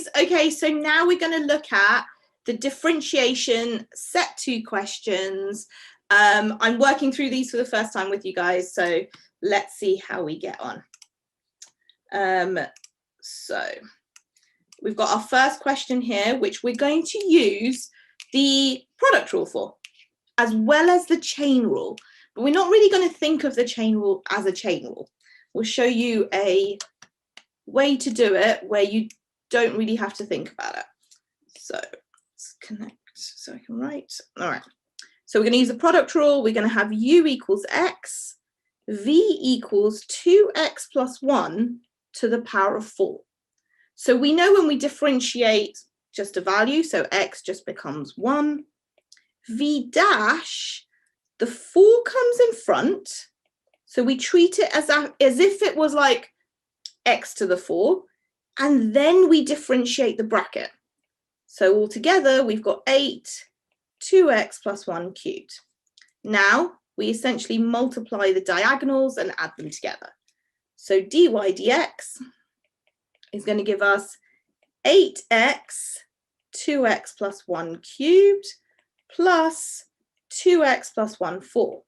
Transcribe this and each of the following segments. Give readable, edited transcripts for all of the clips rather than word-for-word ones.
guys. Okay, so now we're going to look at the differentiation set 2 questions. I'm working through these for the first time with you guys, so let's see how we get on. So we've got our first question here, which we're going to use the product rule for, as well as the chain rule. But we're not really going to think of the chain rule as a chain rule. We'll show you a way to do it where you don't really have to think about it. So let's connect so I can write. All right. So we're going to use the product rule. We're going to have u equals x, v equals 2x plus 1 to the power of 4. So we know when we differentiate just a value, so x just becomes 1. V dash, the 4 comes in front. So we treat it as if it was like x to the 4, and then we differentiate the bracket. So altogether, we've got 8, 2x plus 1 cubed. Now, we essentially multiply the diagonals and add them together. So dy dx is going to give us 8x, 2x plus 1 cubed, plus 2x plus 1, 4.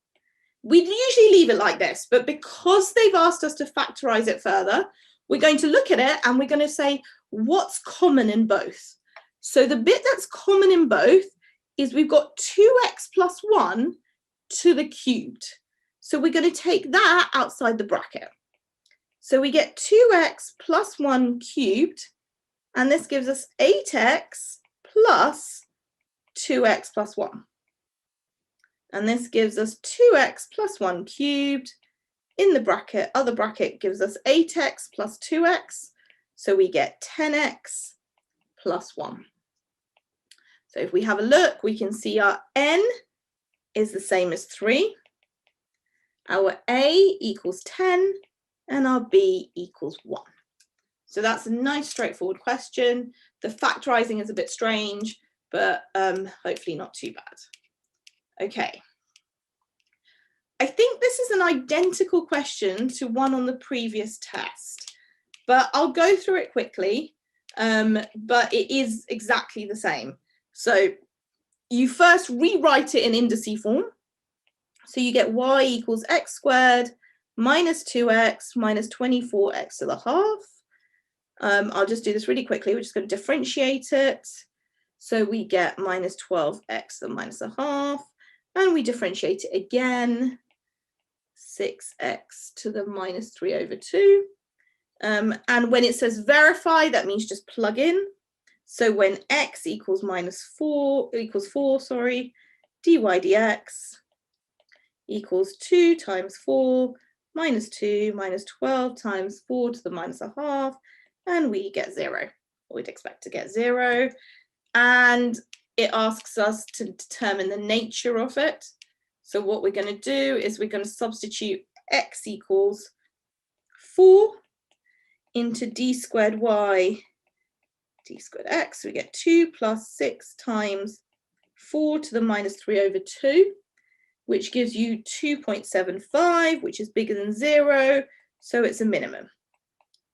We'd usually leave it like this, but because they've asked us to factorize it further, we're going to look at it and we're going to say, what's common in both? So the bit that's common in both is we've got 2x plus 1 to the cubed. So we're going to take that outside the bracket. So we get 2x plus 1 cubed, and this gives us 8x plus 2x plus 1. And this gives us 2x plus 1 cubed. In the bracket, other bracket gives us 8x plus 2x. So we get 10x plus 1. So if we have a look, we can see our n is the same as 3. Our a equals 10 and our b equals 1. So that's a nice straightforward question. The factorizing is a bit strange, but hopefully not too bad. Okay. I think this is an identical question to one on the previous test, but I'll go through it quickly, but it is exactly the same. So you first rewrite it in indice form. So you get y equals x squared minus 2x minus 24x to the half. I'll just do this really quickly. We're just going to differentiate it. So we get minus 12x to the minus a half, and we differentiate it again. 6x to the minus 3 over 2. And when it says verify, that means just plug in. So when x equals 4, dy dx equals 2 times 4 minus 2 minus 12 times 4 to the minus a half, and we get 0. We'd expect to get 0. And it asks us to determine the nature of it. So what we're going to do is we're going to substitute x equals 4 into d squared y, d squared x. We get 2 plus 6 times 4 to the minus 3 over 2, which gives you 2.75, which is bigger than 0. So it's a minimum.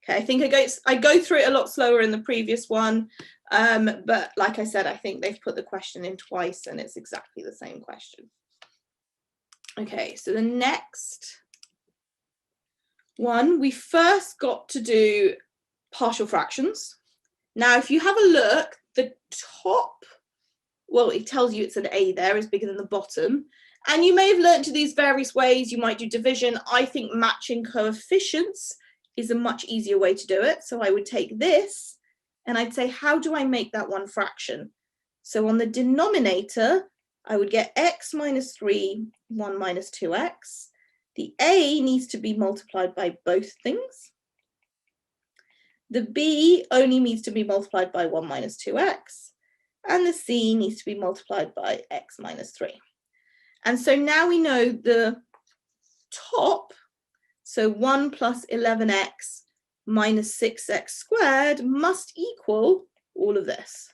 Okay, I think I go through it a lot slower in the previous one. But like I said, I think they've put the question in twice and it's exactly the same question. Okay, so the next one, we first got to do partial fractions. Now, if you have a look, the top, well, it tells you it's an A there, is bigger than the bottom. And you may have learned to these various ways. You might do division. I think matching coefficients is a much easier way to do it. So I would take this and I'd say, how do I make that one fraction? So on the denominator, I would get x minus 3, 1 minus 2x. The a needs to be multiplied by both things. The b only needs to be multiplied by 1 minus 2x. And the c needs to be multiplied by x minus 3. And so now we know the top, so 1 plus 11x minus 6x squared must equal all of this.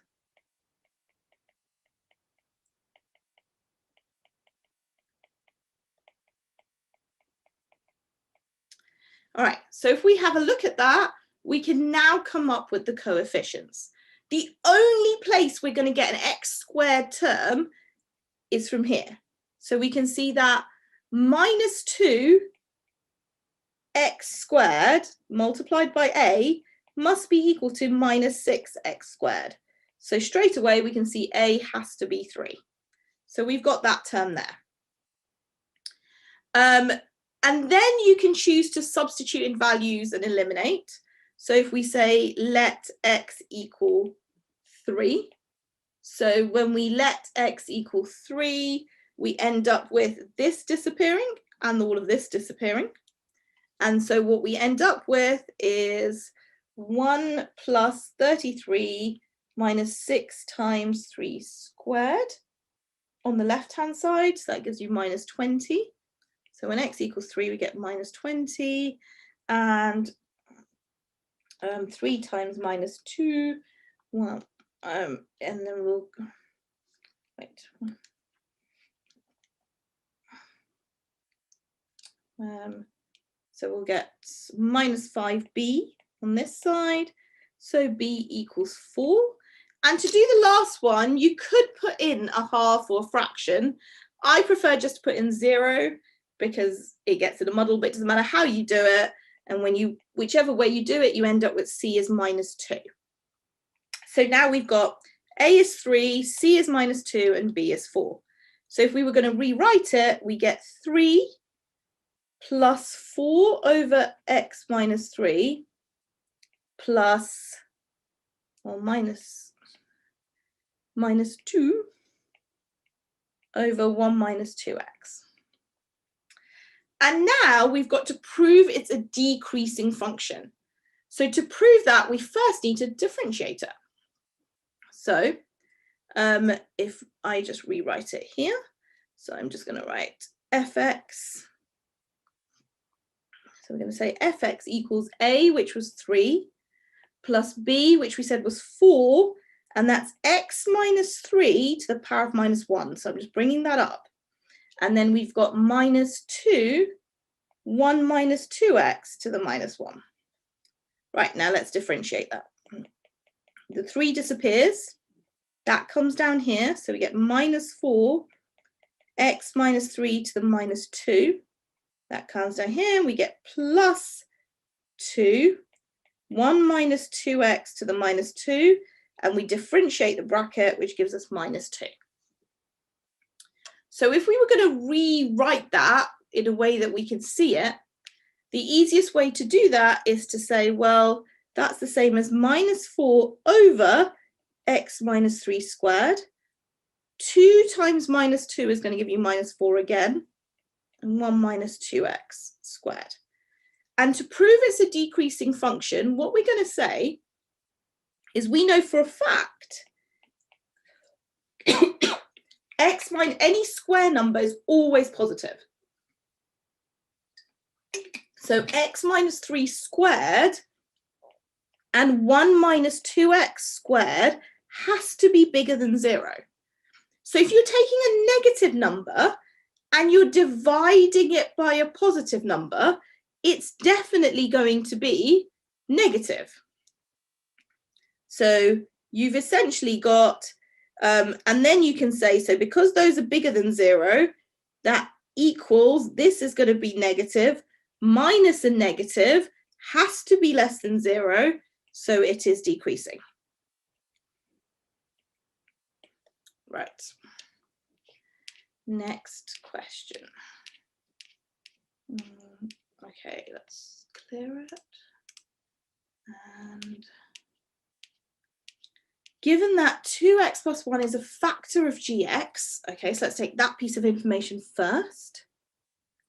All right, so if we have a look at that, we can now come up with the coefficients. The only place we're going to get an x squared term is from here. So we can see that minus 2 x squared multiplied by a must be equal to minus 6x squared. So straight away we can see a has to be 3. So we've got that term there. And then you can choose to substitute in values and eliminate. So if we say let x equal 3, so when we let x equal 3, we end up with this disappearing and all of this disappearing. And so what we end up with is 1 plus 33 minus 6 times 3 squared on the left-hand side. So that gives you minus 20. So when x equals 3, we get minus 20. And 3 times minus 2, well, and then we'll, wait. So we'll get minus 5b on this side. So b equals 4. And to do the last one, you could put in a half or a fraction. I prefer just to put in 0 because it gets in a muddle, but it doesn't matter how you do it. And when you, whichever way you do it, you end up with c is minus 2. So now we've got a is 3, c is minus 2, and b is 4. So if we were going to rewrite it, we get 3 plus 4 over x minus 3 plus, well, minus 2 over 1 minus 2x. And now we've got to prove it's a decreasing function. So to prove that, we first need to differentiate it. So if I just rewrite it here, so I'm just going to write fx. So we're going to say fx equals a, which was 3, plus b, which we said was 4, and that's x minus 3 to the power of minus 1. So I'm just bringing that up. And then we've got minus 2, 1 minus 2x to the minus 1. Right, now let's differentiate that. The 3 disappears. That comes down here. So we get minus 4, x minus 3 to the minus 2. That comes down here, and we get plus 2, 1 minus 2x to the minus 2, and we differentiate the bracket, which gives us minus 2. So if we were going to rewrite that in a way that we can see it, the easiest way to do that is to say, well, that's the same as minus 4 over x minus 3 squared. 2 times minus 2 is going to give you minus 4 again, and 1 minus 2x squared. And to prove it's a decreasing function, what we're going to say is we know for a fact x minus any square number is always positive. So x minus 3 squared and 1 minus 2x squared has to be bigger than 0. So if you're taking a negative number and you're dividing it by a positive number, it's definitely going to be negative. So you've essentially got, and then you can say, so because those are bigger than 0, that equals, this is going to be negative, minus a negative has to be less than 0, so it is decreasing. Right. Next question. Okay, let's clear it. And given that 2x plus 1 is a factor of gx, okay, so let's take that piece of information first.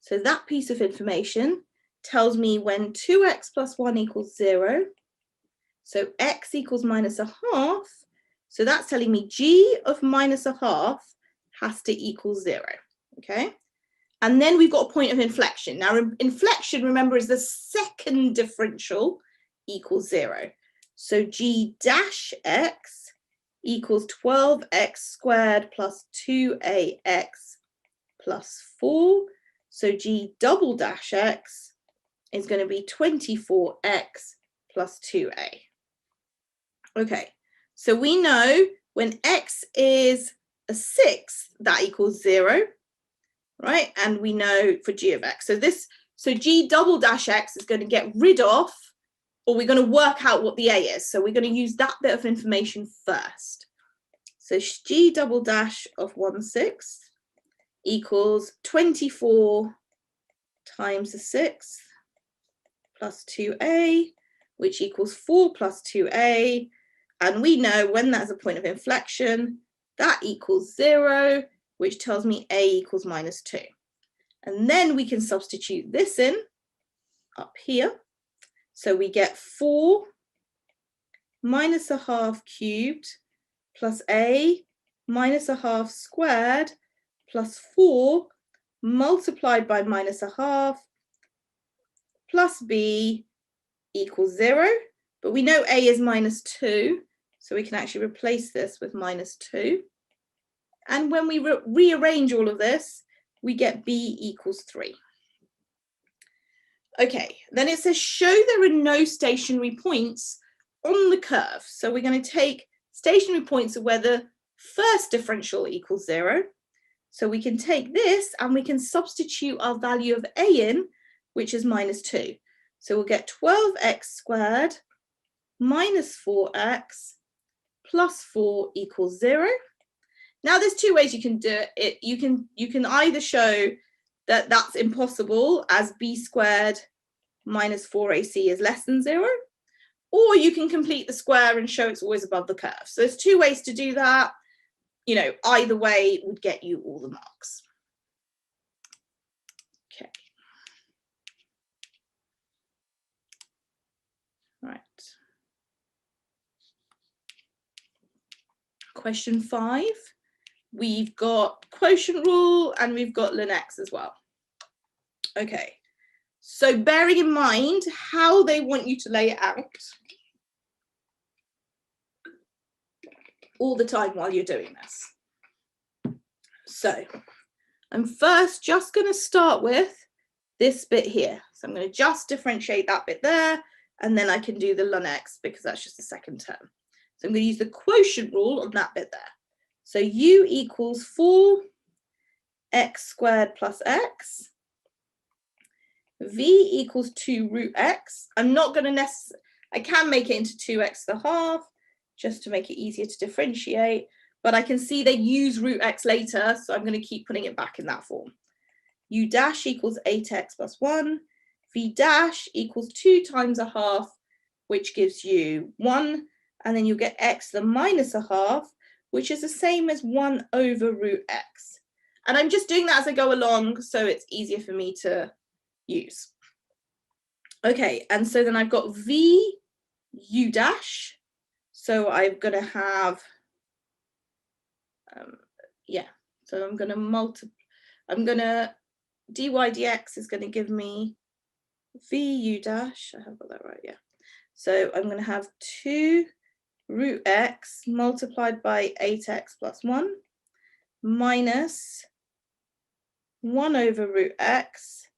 So that piece of information tells me when 2x plus 1 equals 0, so x equals minus a half, so that's telling me g of minus a half has to equal 0, okay? And then we've got a point of inflection. Now, inflection, remember, is the second differential equals 0. So g dash x equals 12x squared plus 2ax plus 4. So g double dash x is going to be 24x plus 2a. Okay, So we know when x is a 6, that equals 0, right? And we know for g of x. So g double dash x is going to get rid of, or we're going to work out what the a is. So we're going to use that bit of information first. So g double dash of 1/6 equals 24 times the 6th plus 2a, which equals 4 plus 2a. And we know when that's a point of inflection, that equals 0, which tells me a equals -2. And then we can substitute this in up here. So we get 4 minus a half cubed plus a minus a half squared plus 4 multiplied by minus a half plus b equals 0. But we know a is -2, so we can actually replace this with -2. And when we rearrange all of this, we get b equals 3. Okay, then it says show there are no stationary points on the curve. So we're going to take stationary points where the first differential equals 0. So we can take this and we can substitute our value of a in, which is -2. So we'll get 12x squared minus 4x plus 4 equals 0. Now there's two ways you can do it. You can either show that that's impossible as b squared minus 4ac is less than 0, or you can complete the square and show it's always above the curve. So there's two ways to do that. You know, either way would get you all the marks. Okay. Right. Question 5. We've got quotient rule and we've got ln x as well. Okay. So bearing in mind how they want you to lay it out all the time while you're doing this. So I'm first just going to start with this bit here. So I'm going to just differentiate that bit there, and then I can do the ln x because that's just the second term. So I'm going to use the quotient rule on that bit there. So u equals 4x squared plus x. V equals 2 root x. I'm not going to I can make it into 2x to the half just to make it easier to differentiate, but I can see they use root x later, so I'm going to keep putting it back in that form. U dash equals 8x plus 1. V dash equals 2 times a half, which gives you 1, and then you get x to the minus a half, which is the same as 1 over root x. And I'm just doing that as I go along, so it's easier for me to use. Okay, and so then I've got v u dash. So I'm going to have, so I'm going to dy dx is going to give me v u dash. I have got that right, yeah. So I'm going to have 2 root x multiplied by 8x plus 1 minus 1 over root x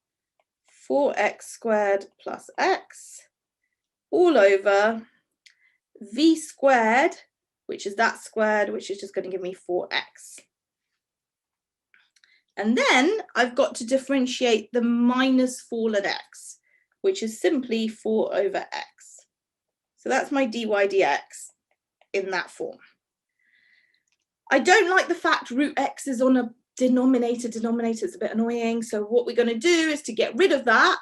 4x squared plus x all over v squared, which is that squared, which is just going to give me 4x. And then I've got to differentiate the minus 4 ln x, which is simply 4 over x. So that's my dy dx in that form. I don't like the fact root x is on a denominator. It's a bit annoying. So what we're going to do is to get rid of that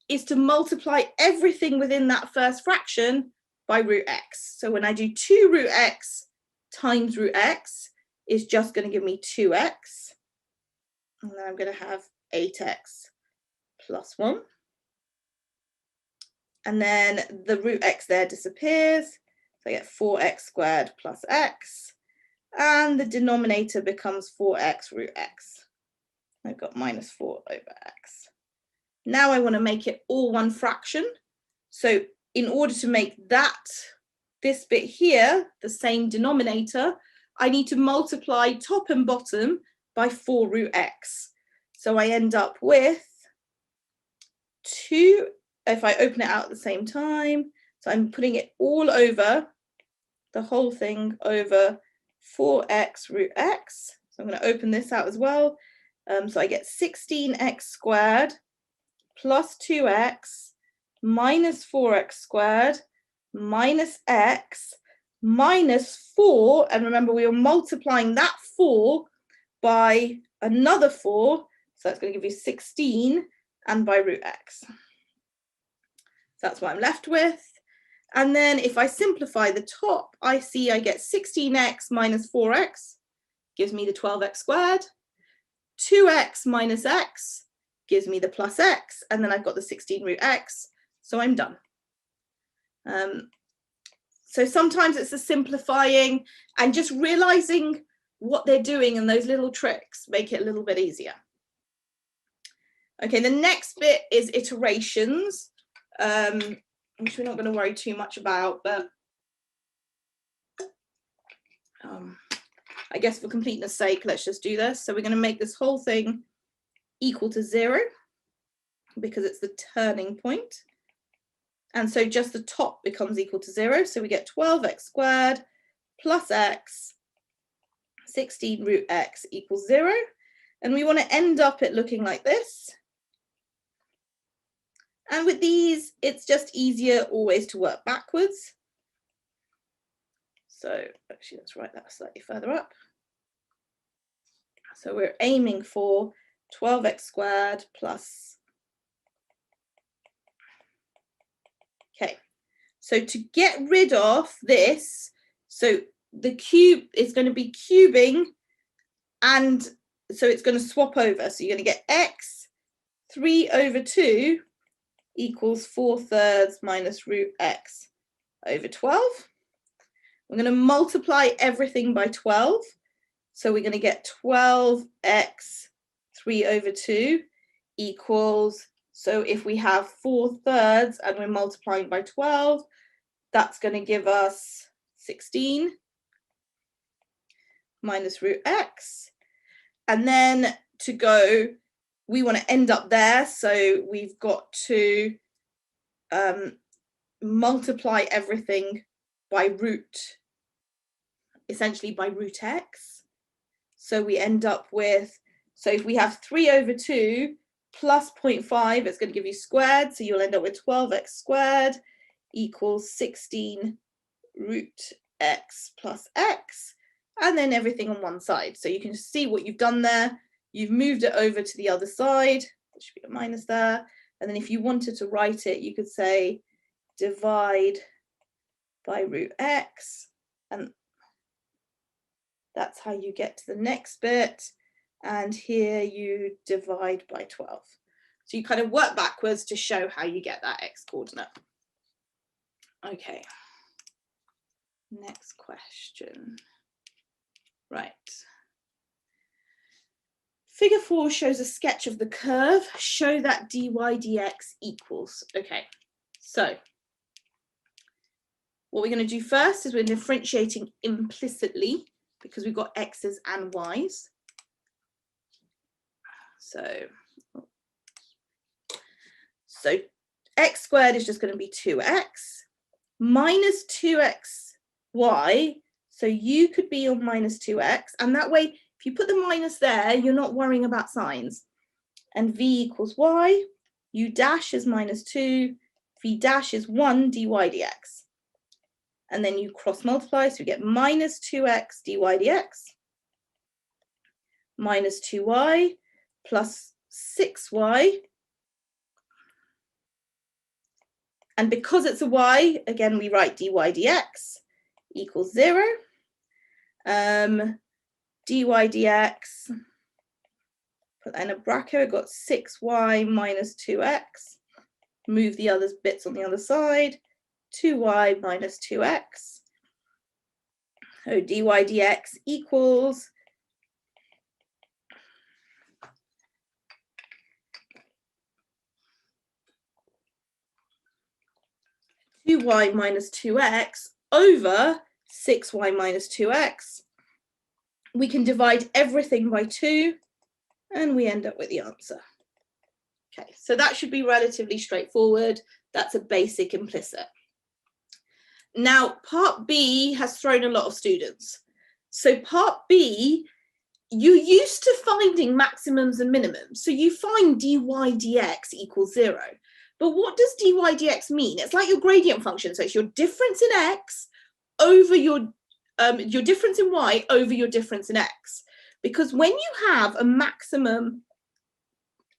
is to multiply everything within that first fraction by root x. So when I do 2 root x times root x is just going to give me 2x. And then I'm going to have 8x plus 1. And then the root x there disappears. So I get 4x squared plus x. And the denominator becomes 4x root x. I've got minus 4 over x. Now I want to make it all one fraction. So in order to make this bit here, the same denominator, I need to multiply top and bottom by 4 root x. So I end up with 2, if I open it out at the same time, so I'm putting it all over the whole thing over 4x root x. So I'm going to open this out as well. So I get 16x squared plus 2x minus 4x squared minus x minus 4. And remember, we were multiplying that 4 by another 4. So that's going to give you 16 and by root x. So that's what I'm left with. And then if I simplify the top, I see I get 16x minus 4x gives me the 12x squared. 2x minus x gives me the plus x. And then I've got the 16 root x. So I'm done. So sometimes it's the simplifying and just realizing what they're doing, and those little tricks make it a little bit easier. Okay, the next bit is iterations, which we're not going to worry too much about, but I guess for completeness sake, let's just do this. So we're going to make this whole thing equal to 0 because it's the turning point. And so just the top becomes equal to 0. So we get 12x squared plus x, 16 root x equals 0. And we want to end up it looking like this. And with these, it's just easier always to work backwards. So actually, let's write that slightly further up. So we're aiming for 12x squared plus. Okay, so to get rid of this, so the cube is going to be cubing, and so it's going to swap over. So you're going to get x 3 over 2 equals 4/3 minus root x over 12. We're going to multiply everything by 12. So we're going to get 12x 3 over 2 equals, so if we have 4/3 and we're multiplying by 12, that's going to give us 16 minus root x. And then to go, we want to end up there. So we've got to multiply everything by root, essentially by root x. So we end up with, so if we have 3 over 2 plus 0.5, it's going to give you squared. So you'll end up with 12x squared equals 16 root x plus x, and then everything on one side. So you can see what you've done there. You've moved it over to the other side. There should be a minus there. And then if you wanted to write it, you could say divide by root x. And that's how you get to the next bit. And here you divide by 12. So you kind of work backwards to show how you get that x coordinate. Okay. Next question. Right. Figure 4 shows a sketch of the curve. Show that dy dx equals. Okay, so what we're going to do first is we're differentiating implicitly because we've got x's and y's. So x squared is just going to be 2x minus 2xy. So u could be on minus 2x, and that way, if you put the minus there, you're not worrying about signs. And v equals y, u dash is minus 2, v dash is 1 dy dx. And then you cross multiply, so you get minus 2x dy dx minus 2y plus 6y. And because it's a y, again, we write dy dx equals 0. Dy dx, put that in a bracket, I've got 6y minus 2x. Move the other bits on the other side. 2y minus 2x. So dy dx equals 2y minus 2x over 6y minus 2x. We can divide everything by 2 and we end up with the answer. Okay, so that should be relatively straightforward. That's a basic implicit. Now, part B has thrown a lot of students. So part B, you're used to finding maximums and minimums. So you find dy dx equals 0. But what does dy dx mean? It's like your gradient function. So it's your difference in x over your difference in y over your difference in x. Because when you have a maximum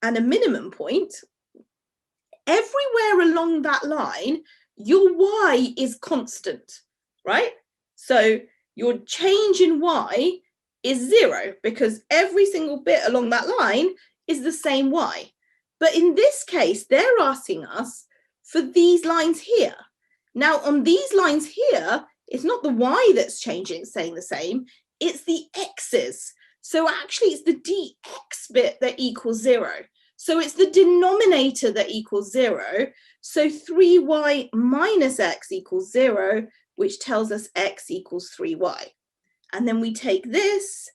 and a minimum point, everywhere along that line, your y is constant, right? So your change in y is 0 because every single bit along that line is the same y. But in this case, they're asking us for these lines here. Now, on these lines here, it's not the y that's changing, staying the same, it's the x's. So actually, it's the dx bit that equals 0. So it's the denominator that equals 0. So 3y minus x equals 0, which tells us x equals 3y. And then we take this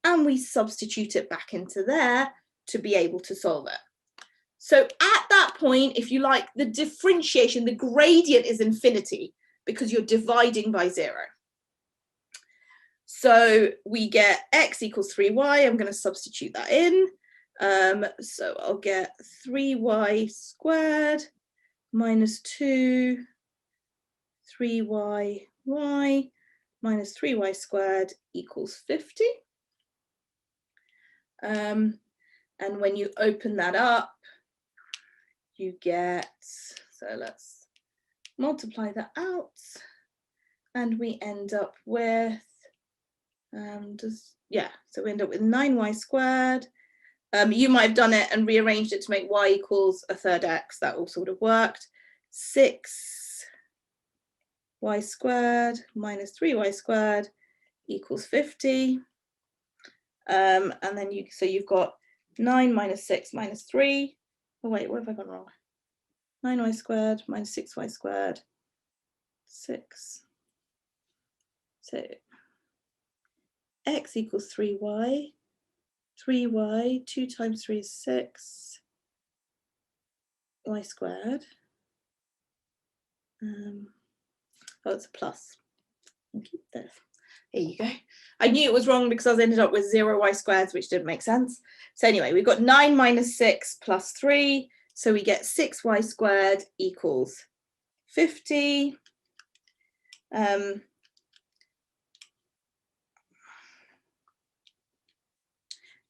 and we substitute it back into there to be able to solve it. So at that point, if you like, the differentiation, the gradient is infinity because you're dividing by 0. So we get x equals 3y. I'm going to substitute that in. So I'll get 3y squared minus 2, 3y minus 3y squared equals 50. And when you open that up, you get, so let's multiply that out, and we end up with, so we end up with 9y squared. You might have done it and rearranged it to make y equals a third x. That all sort of worked. 6y squared minus 3y squared equals 50. And then you've got 9 minus 6 minus 3. Oh wait, what have I gone wrong? 9y squared minus 6y squared, 6. So x equals 3y. 3y, 2 times 3 is 6, y squared. Oh, it's a plus. I'll keep this. Here you go. I knew it was wrong because I ended up with 0 y squareds, which didn't make sense. So anyway, we've got 9 minus 6 plus 3. So we get 6y squared equals 50.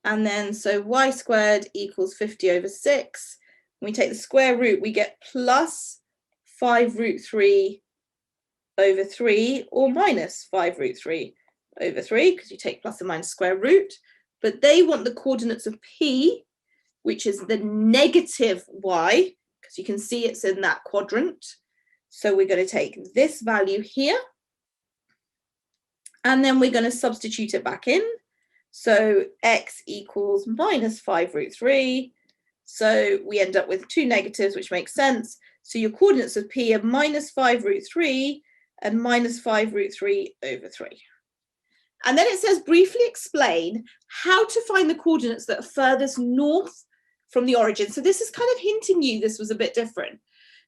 And then, so y squared equals 50 over 6. When we take the square root, we get plus 5 root 3 over 3, or minus 5 root 3 over 3, because you take plus and minus square root. But they want the coordinates of P, which is the negative y, because you can see it's in that quadrant. So we're going to take this value here, and then we're going to substitute it back in. So x equals minus 5 root 3. So we end up with 2 negatives, which makes sense. So your coordinates of P are minus 5 root 3 and minus 5 root 3 over 3. And then it says briefly explain how to find the coordinates that are furthest north from the origin. So this is kind of hinting you this was a bit different.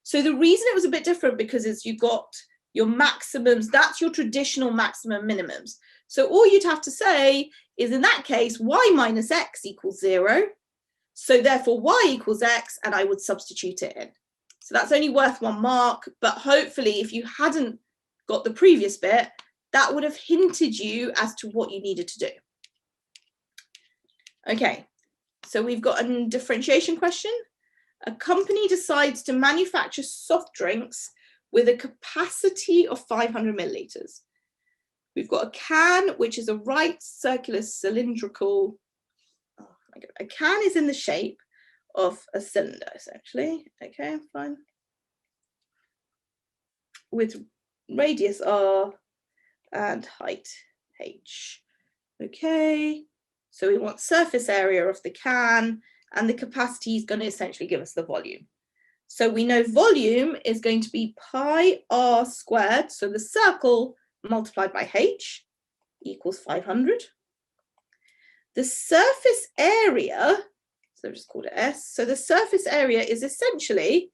So the reason it was a bit different because is you got your maximums, that's your traditional maximum minimums. So all you'd have to say is in that case, y minus x equals 0. So therefore y equals x, and I would substitute it in. So that's only worth 1 mark, but hopefully if you hadn't got the previous bit, that would have hinted you as to what you needed to do. Okay, so we've got a differentiation question. A company decides to manufacture soft drinks with a capacity of 500 milliliters. We've got a can, which is a right circular cylindrical, oh my God, a can is in the shape of a cylinder, essentially. Okay, fine. With radius r and height h. Okay, so we want surface area of the can, and the capacity is going to essentially give us the volume. So we know volume is going to be pi r squared, so the circle multiplied by h equals 500. The surface area, so I've just called it S, so the surface area is essentially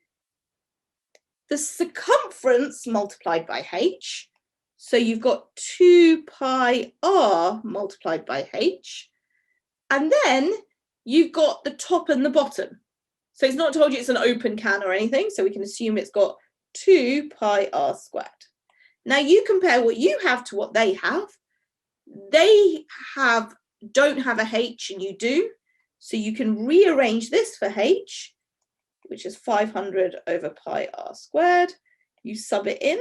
the circumference multiplied by h. So you've got 2 pi r multiplied by h. And then you've got the top and the bottom. So it's not told you it's an open can or anything, so we can assume it's got 2 pi r squared. Now you compare what you have to what they have. They don't have a h and you do, so you can rearrange this for h, which is 500 over pi r squared. You sub it in,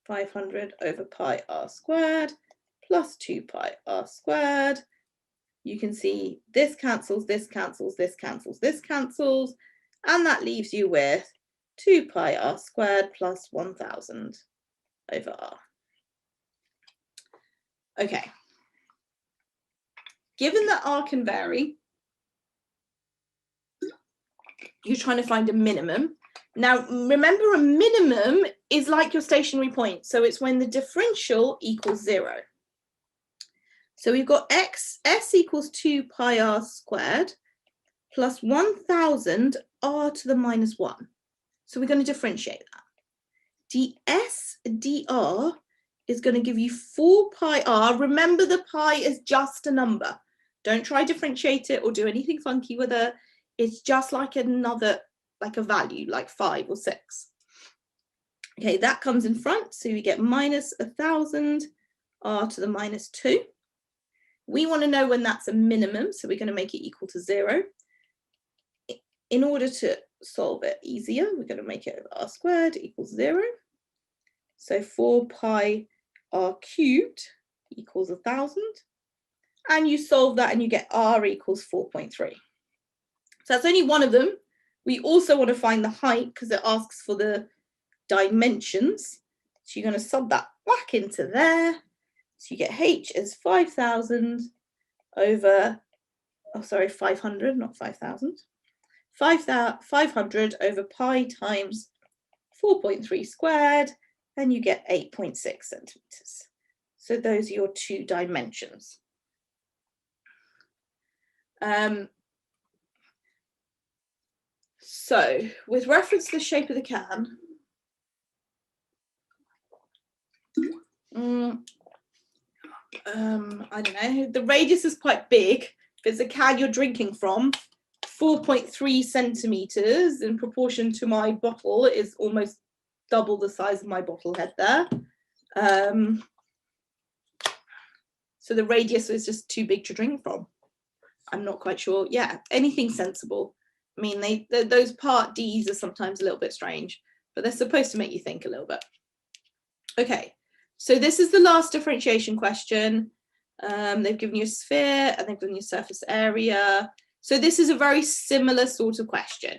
500 over pi r squared plus 2 pi r squared. You can see this cancels, this cancels, this cancels, this cancels, and that leaves you with 2 pi r squared plus 1000 over r. Okay. Given that r can vary, you're trying to find a minimum. Now, remember, a minimum is like your stationary point. So it's when the differential equals 0. So we've got s equals 2 pi r squared plus 1000 r to the minus 1. So we're going to differentiate that. ds dr is going to give you 4 pi r. Remember, the pi is just a number. Don't try to differentiate it or do anything funky with it. It's just like another, like a value, like 5 or 6. Okay, that comes in front. So we get minus 1000 r to the minus 2. We want to know when that's a minimum, so we're going to make it equal to 0. In order to solve it easier, we're going to make it r squared equals 0. So 4 pi r cubed equals 1000. And you solve that and you get r equals 4.3. So that's only one of them. We also want to find the height because it asks for the dimensions. So you're going to sub that back into there. So you get h is 5,000 over, 500, not 5,000. 500 over pi times 4.3 squared, and you get 8.6 centimeters. So those are your two dimensions. So with reference to the shape of the can, I don't know, the radius is quite big. If it's a can you're drinking from, 4.3 centimeters in proportion to my bottle is almost double the size of my bottle head there. So the radius is just too big to drink from. I'm not quite sure. Yeah, anything sensible. I mean, those part Ds are sometimes a little bit strange, but they're supposed to make you think a little bit. Okay, so this is the last differentiation question. They've given you a sphere and they've given you surface area. So this is a very similar sort of question.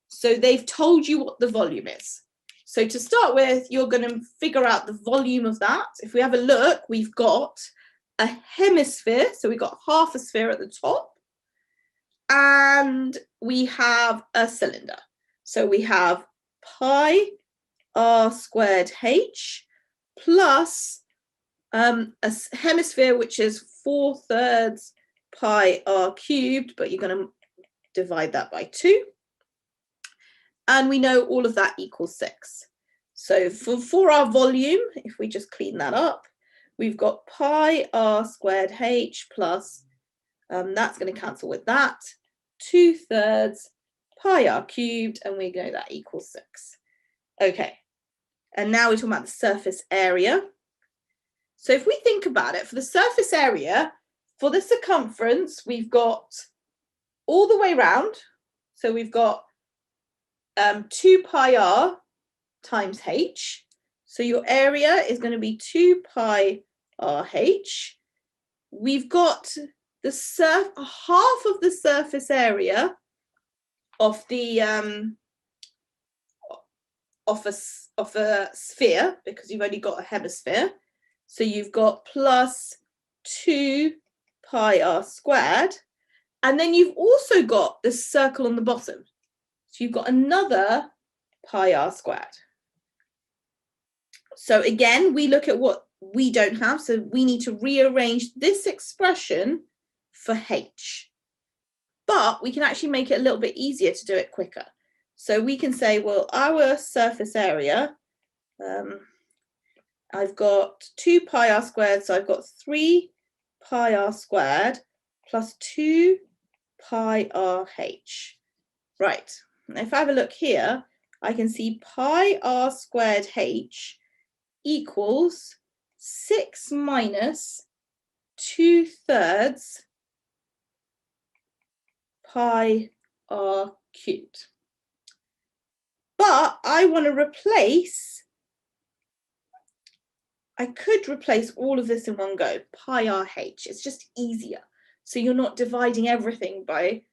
So they've told you what the volume is. So to start with, you're going to figure out the volume of that. If we have a look, we've got a hemisphere. So we've got half a sphere at the top. And we have a cylinder. So we have pi r squared h plus a hemisphere, which is 4/3 pi r cubed, but you're going to divide that by 2. And we know all of that equals 6. So for our volume, if we just clean that up, we've got pi r squared h plus, that's going to cancel with that, 2/3 pi r cubed, and we know that equals 6. Okay, and now we're talking about the surface area. So if we think about it, for the surface area, for the circumference, we've got all the way around. So we've got 2 pi r times h. So your area is going to be 2 pi r h. We've got the half of the surface area of the of a sphere, because you've only got a hemisphere. So you've got plus 2 pi r squared, and then you've also got the circle on the bottom. So you've got another pi r squared. So again, we look at what we don't have. So we need to rearrange this expression for h. But we can actually make it a little bit easier to do it quicker. So we can say, well, our surface area, I've got 2 pi r squared, so I've got 3 pi r squared plus 2 pi r h. Right, now if I have a look here, I can see pi r squared h equals 6 minus 2/3 pi r cubed. But I want to replace, I could replace all of this in one go, pi r h. It's just easier. So you're not dividing everything by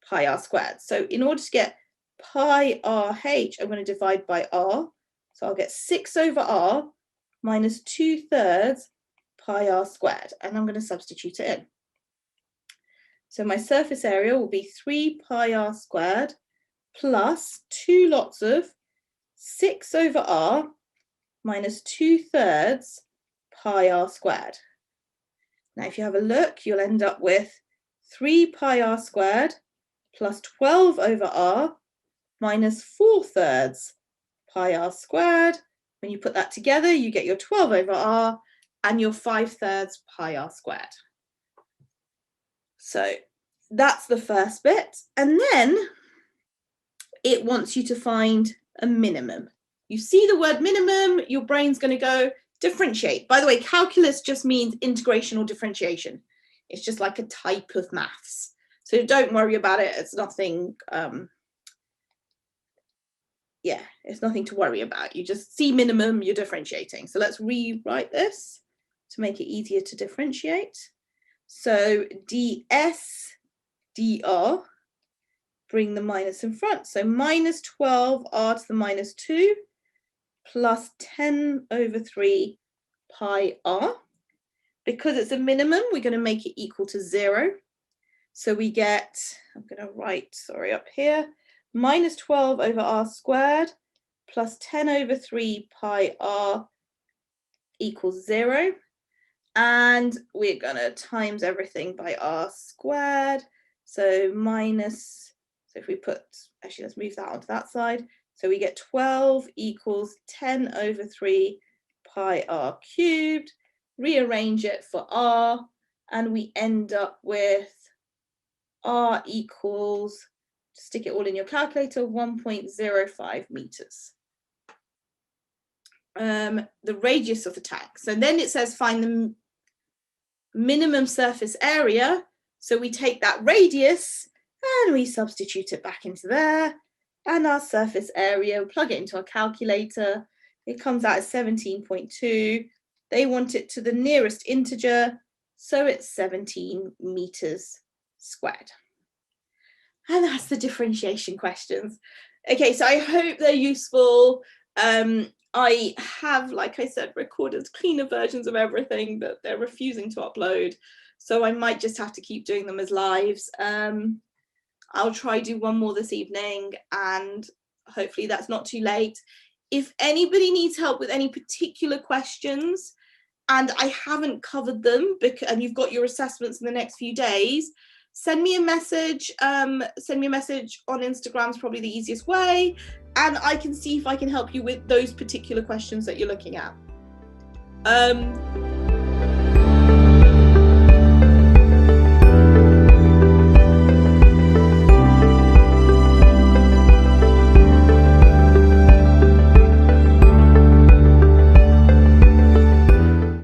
pi r squared. So in order to get pi r h, I'm going to divide by r. So I'll get 6 over r minus 2/3 pi r squared. And I'm going to substitute it in. So my surface area will be 3 pi r squared plus 2 lots of 6 over r minus 2/3 pi r squared. Now, if you have a look, you'll end up with 3 pi r squared plus 12 over r minus 4/3 pi r squared. When you put that together, you get your 12 over r and your 5/3 pi r squared. So that's the first bit. And then it wants you to find a minimum. You see the word minimum, your brain's going to go differentiate. By the way, calculus just means integration or differentiation. It's just like a type of maths. So don't worry about it. It's nothing, it's nothing to worry about. You just see minimum, you're differentiating. So let's rewrite this to make it easier to differentiate. So ds dr, bring the minus in front. So minus 12 r to the minus 2 plus 10 over 3 pi r. Because it's a minimum, we're going to make it equal to 0. So we get, I'm going to write, sorry, up here, minus 12 over r squared plus 10 over 3 pi r equals 0. And we're going to times everything by r squared. So minus, so if we put, actually let's move that onto that side. So we get 12 equals 10 over 3 pi r cubed. Rearrange it for r, and we end up with r equals, stick it all in your calculator, 1.05 meters. The radius of the tank. So then it says find the minimum surface area. So we take that radius and we substitute it back into there. And our surface area, plug it into our calculator. It comes out as 17.2. They want it to the nearest integer. So it's 17 meters squared. And that's the differentiation questions. Okay, so I hope they're useful. I have, like I said, recorded cleaner versions of everything, but they're refusing to upload. So I might just have to keep doing them as lives. I'll try do one more this evening, and hopefully that's not too late. If anybody needs help with any particular questions and I haven't covered them, and you've got your assessments in the next few days, send me a message. Send me a message on Instagram is probably the easiest way, and I can see if I can help you with those particular questions that you're looking at.